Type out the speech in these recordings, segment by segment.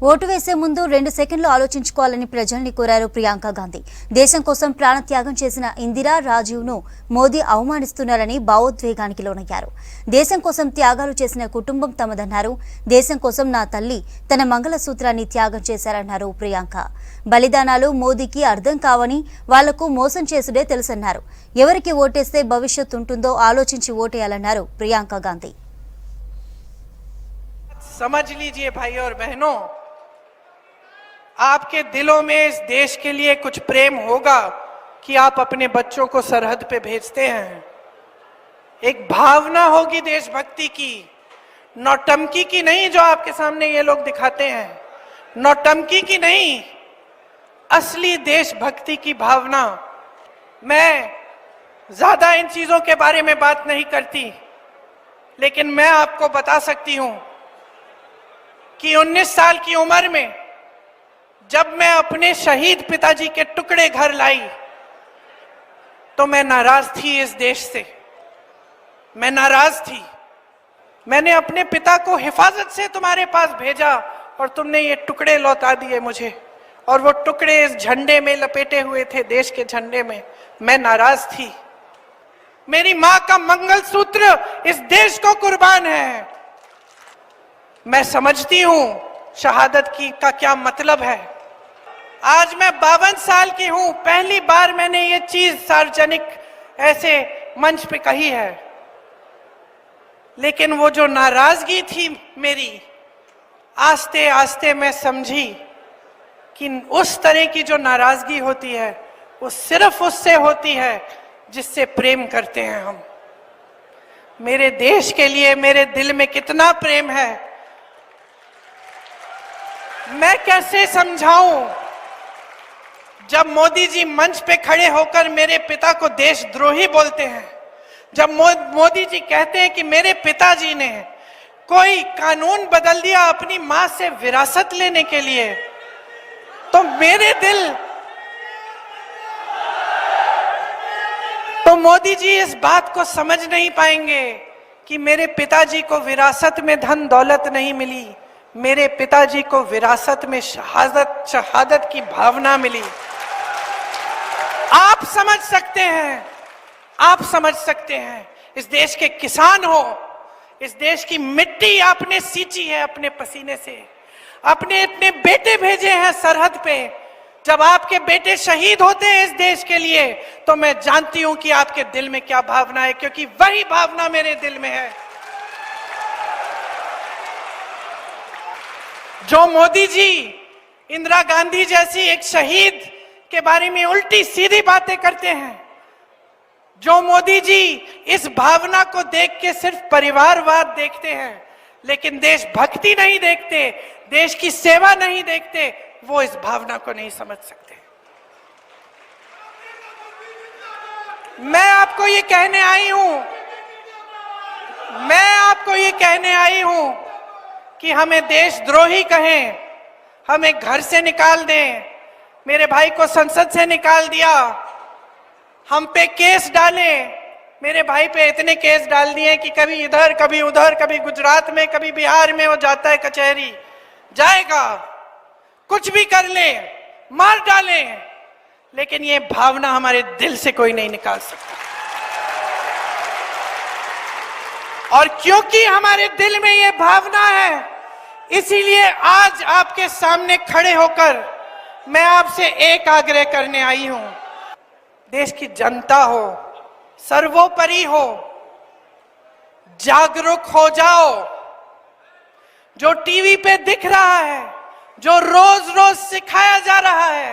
Vote వేసే ముందు 2 సెకండ్లు ఆలోచించుకోవాలని ప్రజల్ని కోరారు ప్రియాంక గాంధీ. దేశం కోసం ప్రాణత్యాగం చేసిన ఇందిరా, రాజీవ్ను మోదీ అవమానిస్తున్నారని భావోద్వేగానికి లోనయ్యారు. దేశం కోసం త్యాగాలు చేసిన కుటుంబం తమదన్నారు. దేశం కోసం నా తల్లి తన మంగళసూత్రాన్ని త్యాగం చేశారన్నారు ప్రియాంక. బలిదానాలు మోదీకి అర్థం కావని, వాళ్లకు మోసం చేసుడే తెలుసన్నారు. ఎవరికి ఓటేస్తే భవిష్యత్తు ఉంటుందో ఆలోచించి ఓటేయాలన్నారు ప్రియాంక గాంధీ. समझ लीजिए भाई और बहनों, आपके दिलों में इस देश के लिए कुछ प्रेम होगा कि आप अपने बच्चों को सरहद पे भेजते हैं। एक भावना होगी देशभक्ति की, नौटंकी की नहीं जो आपके सामने ये लोग दिखाते हैं, नौटंकी की नहीं, असली देशभक्ति की भावना। मैं ज्यादा इन चीजों के बारे में बात नहीं करती, लेकिन मैं आपको बता सकती हूं कि 19 साल की उम्र में जब मैं अपने शहीद पिताजी के टुकड़े घर लाई तो मैं नाराज थी इस देश से, मैं नाराज थी। मैंने अपने पिता को हिफाजत से तुम्हारे पास भेजा और तुमने ये टुकड़े लौटा दिए मुझे, और वो टुकड़े इस झंडे में लपेटे हुए थे, देश के झंडे में। मैं नाराज थी। मेरी मां का मंगलसूत्र इस देश को कुर्बान है। मैं समझती हूं शहादत की का क्या मतलब है। आज मैं 52 साल की हूं, पहली बार मैंने ये चीज सार्वजनिक ऐसे मंच पे कही है, लेकिन वो जो नाराजगी थी मेरी, आस्ते आस्ते मैं समझी कि उस तरह की जो नाराजगी होती है वो सिर्फ उससे होती है जिससे प्रेम करते हैं हम। मेरे देश के लिए मेरे दिल में कितना प्रेम है मैं कैसे समझाऊं। जब मोदी जी मंच पे खड़े होकर मेरे पिता को देशद्रोही बोलते हैं, जब मोदी जी कहते हैं कि मेरे पिताजी ने कोई कानून बदल दिया अपनी मां से विरासत लेने के लिए, तो मेरे दिल, तो मोदी जी इस बात को समझ नहीं पाएंगे कि मेरे पिताजी को विरासत में धन दौलत नहीं मिली, मेरे पिताजी को विरासत में शहादत की भावना मिली। आप समझ सकते हैं, आप समझ सकते हैं। इस देश के किसान हो, इस देश की मिट्टी आपने सींची है अपने पसीने से, अपने इतने बेटे भेजे हैं सरहद पे। जब आपके बेटे शहीद होते हैं इस देश के लिए, तो मैं जानती हूं कि आपके दिल में क्या भावना है, क्योंकि वही भावना मेरे दिल में है। जो मोदी जी इंदिरा गांधी जैसी एक शहीद के बारे में उल्टी सीधी बातें करते हैं, जो मोदी जी इस भावना को देख के सिर्फ परिवारवाद देखते हैं लेकिन देशभक्ति नहीं देखते, देश की सेवा नहीं देखते, वो इस भावना को नहीं समझ सकते। मैं आपको ये कहने आई हूं, मैं आपको ये कहने आई हूं कि हमें देशद्रोही कहें, हमें घर से निकाल दें, मेरे भाई को संसद से निकाल दिया, हम पे केस डालें। मेरे भाई पे इतने केस डाल दिए कि कभी इधर कभी उधर, कभी गुजरात में कभी बिहार में वो जाता है कचहरी, जाएगा, कुछ भी कर ले, मार डालें, लेकिन ये भावना हमारे दिल से कोई नहीं निकाल सकता। और क्योंकि हमारे दिल में ये भावना है, इसीलिए आज आपके सामने खड़े होकर मैं आपसे एक आग्रह करने आई हूं। देश की जनता हो, सर्वोपरि हो, जागरूक हो जाओ। जो टीवी पे दिख रहा है, जो रोज रोज सिखाया जा रहा है,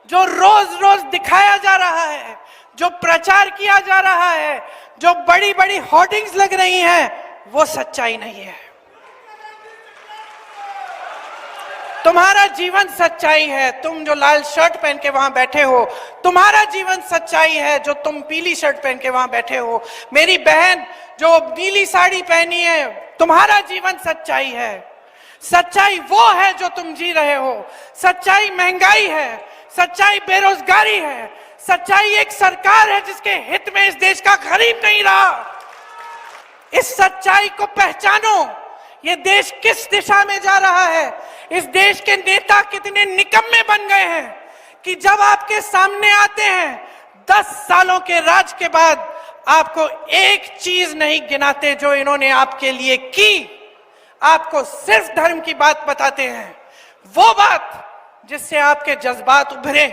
जो रोज रोज दिखाया जा रहा है, जो प्रचार किया जा रहा है, जो बड़ी बड़ी होर्डिंग्स लग रही हैं, वो सच्चाई नहीं है। तुम्हारा जीवन सच्चाई है। तुम जो लाल शर्ट पहन के वहां बैठे हो, तुम्हारा जीवन सच्चाई है। जो तुम पीली शर्ट पहन के वहां बैठे हो, मेरी बहन जो नीली साड़ी पहनी है, तुम्हारा जीवन सच्चाई है। सच्चाई वो है जो तुम जी रहे हो। सच्चाई महंगाई है, सच्चाई बेरोजगारी है, सच्चाई एक सरकार है जिसके हित में इस देश का गरीब नहीं रहा। इस सच्चाई को पहचानो। ये देश किस दिशा में जा रहा है, इस देश के नेता कितने निकम्मे बन गए हैं कि जब आपके सामने आते हैं 10 सालों के राज के बाद आपको एक चीज नहीं गिनाते जो इन्होंने आपके लिए की। आपको सिर्फ धर्म की बात बताते हैं, वो बात जिससे आपके जज्बात उभरे,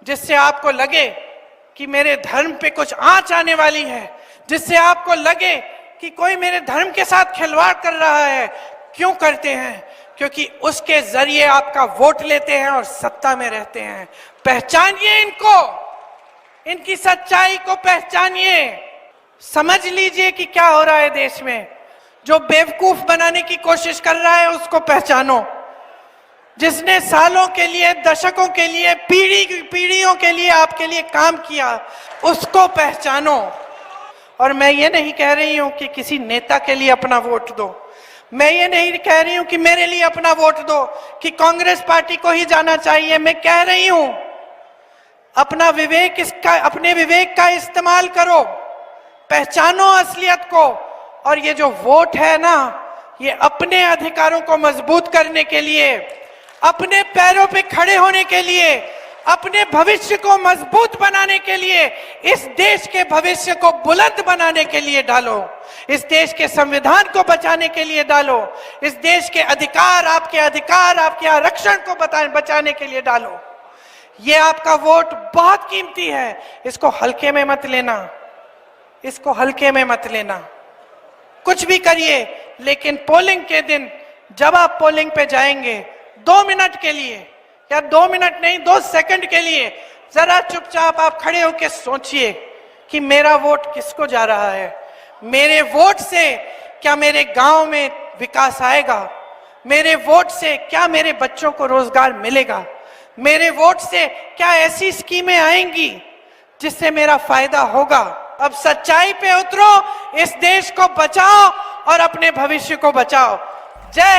जिससे आपको लगे कि मेरे धर्म पे कुछ आंच आने वाली है, जिससे आपको लगे कि कोई मेरे धर्म के साथ खिलवाड़ कर रहा है। क्यों करते हैं? क्योंकि उसके जरिए आपका वोट लेते हैं और सत्ता में रहते हैं। पहचानिए इनको, इनकी सच्चाई को पहचानिए, समझ लीजिए कि क्या हो रहा है देश में। जो बेवकूफ बनाने की कोशिश कर रहा है उसको पहचानो, जिसने सालों के लिए, दशकों के लिए, पीढ़ियों के लिए आपके लिए काम किया, उसको पहचानो। और मैं ये नहीं कह रही हूं कि किसी नेता के लिए अपना वोट दो, मैं ये नहीं कह रही हूं कि मेरे लिए अपना वोट दो, कि कांग्रेस पार्टी को ही जाना चाहिए। मैं कह रही हूं अपना विवेक, अपने विवेक का इस्तेमाल करो, पहचानो असलियत को। और ये जो वोट है ना, ये अपने अधिकारों को मजबूत करने के लिए, अपने पैरों पे खड़े होने के लिए, अपने भविष्य को मजबूत बनाने के लिए, इस देश के भविष्य को बुलंद बनाने के लिए डालो, इस देश के संविधान को बचाने के लिए डालो, इस देश के अधिकार, आपके आरक्षण को बचाने के लिए डालो। ये आपका वोट बहुत कीमती है, इसको हल्के में मत लेना, इसको हल्के में मत लेना। कुछ भी करिए, लेकिन पोलिंग के दिन जब आप पोलिंग पे जाएंगे, 2 मिनट के लिए, या 2 मिनट नहीं, 2 सेकंड के लिए जरा चुपचाप आप खड़े होकर सोचिए कि मेरा वोट किसको जा रहा है। मेरे वोट से क्या मेरे गांव में विकास आएगा? मेरे वोट से क्या मेरे बच्चों को रोजगार मिलेगा? मेरे वोट से क्या ऐसी स्कीमें आएंगी जिससे मेरा फायदा होगा? अब सच्चाई पे उतरो, इस देश को बचाओ और अपने भविष्य को बचाओ। जय